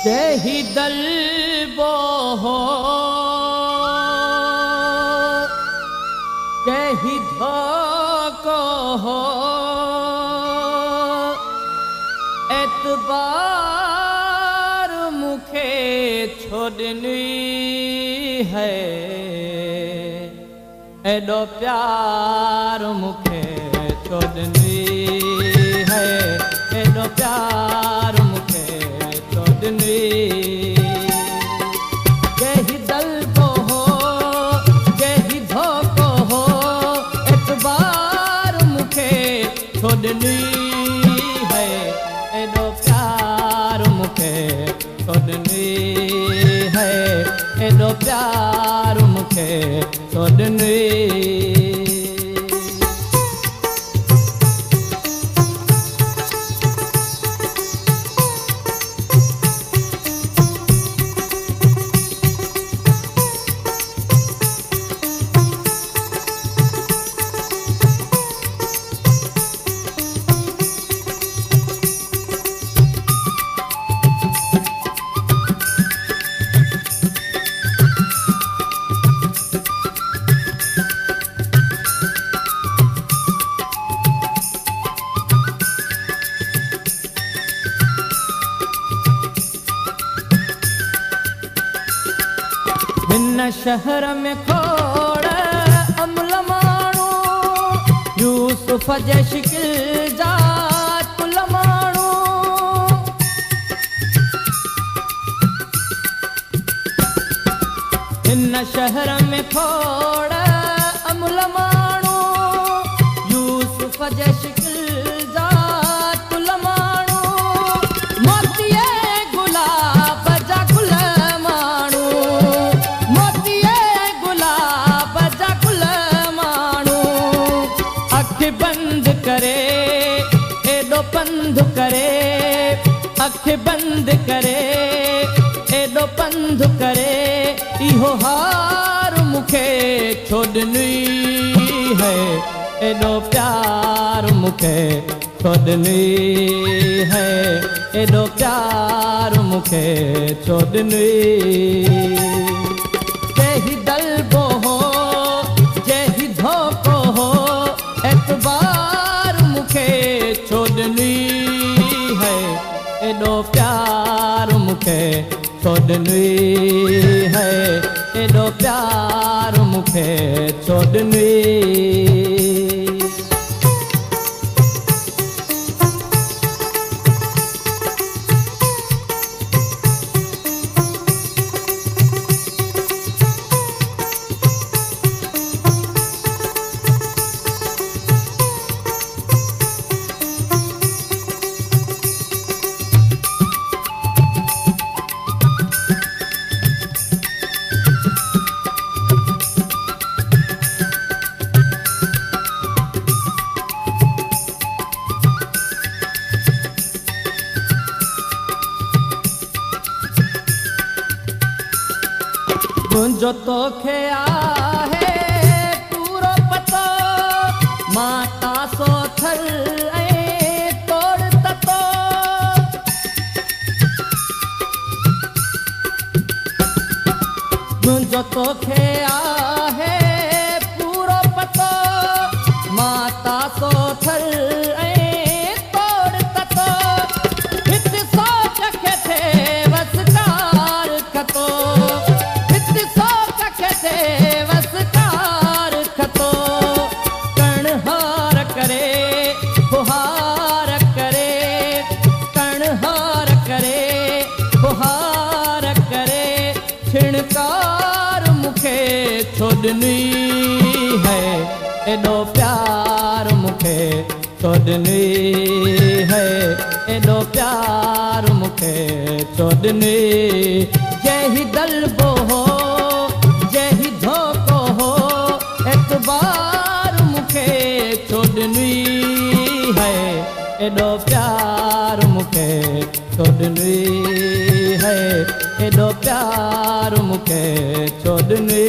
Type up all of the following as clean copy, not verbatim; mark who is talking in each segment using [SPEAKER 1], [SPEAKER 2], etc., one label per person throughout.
[SPEAKER 1] जेहि दल बोहो जेहि धोको हो एतबार मुखे छोड़नी है एडो प्यार मुखे छोड़नी है एडो प्यार मुखे छोड़नी जेहि दल को हो जेहि धोको हो एतबार मुखे छोड़नी है एडो प्यार मुखे छोड़नी है एडो प्यार मुखे छोड़नी हिन शहर में खोड़ अमल माण्हू यूसुफ जे शिकिल जा कुल माण्हू हिन शहर में खोड़ अमल माण्हू यूसुफ जे शिकिल जा कुल माण्हू मोतीअ गुलाब जा गुल माण्हू बंद करे एडो पंध करे अख बंद करे एडो पंध करे इहो हार मुखे छोड़नी है एडो प्यार मुखे छोड़नी है एडो प्यार मुखे छोड़नी जेहि दल बोहो जेहि धोको हो एतबार मुखे छोड़नी है एडो प्यार मुखे छोड़नी है एडो प्यार मुखे छोड़नी मुंहिंजो तोखे आहे पूरो पतो माता सोथल ऐं तोड़ ततो मुंहिंजो तोखे आहे पूरो पतो माता सोथल ऐं तोड़ ततो हित सोच खे थे वसकार खतो वसकार खतो कणहार करे फुहार करे कणहार करे फुहार करे छिणकार मुखे छोड़नी है एडो प्यार मुखे छोड़नी है एडो प्यार मुखे छोड़नी जेहि दल बोहो जेहि धोको हो एतबार मुखे छोड़नी है एडो प्यार मुखे छोड़नी है एडो प्यार मुखे छोड़नी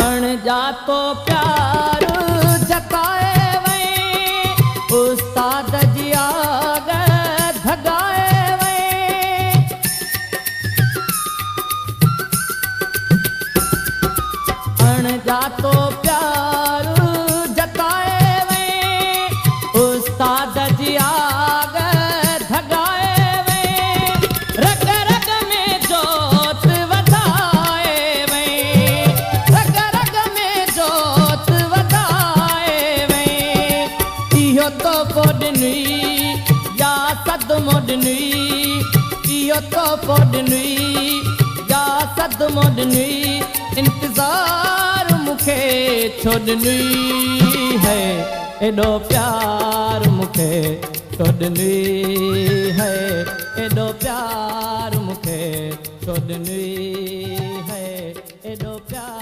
[SPEAKER 1] अणॼातो प्यार जताए वई उस्ताद जी आग धगाए वई अणॼातो प्यार जताए वई उस्ताद जी आग धगाए वई रग रग में जोत वधाए वई रग रग में जोत वधाए वई इहो तो पोॾनी या सदमो ॾिनी इहो तो पोॾनी या सदमो ॾिनी इंतज़ार मूंखे छो ॾिनी है एॾो प्यार मूंखे छो ॾिनी है एॾो प्यार मूंखे छो ॾिनी है एॾो प्यार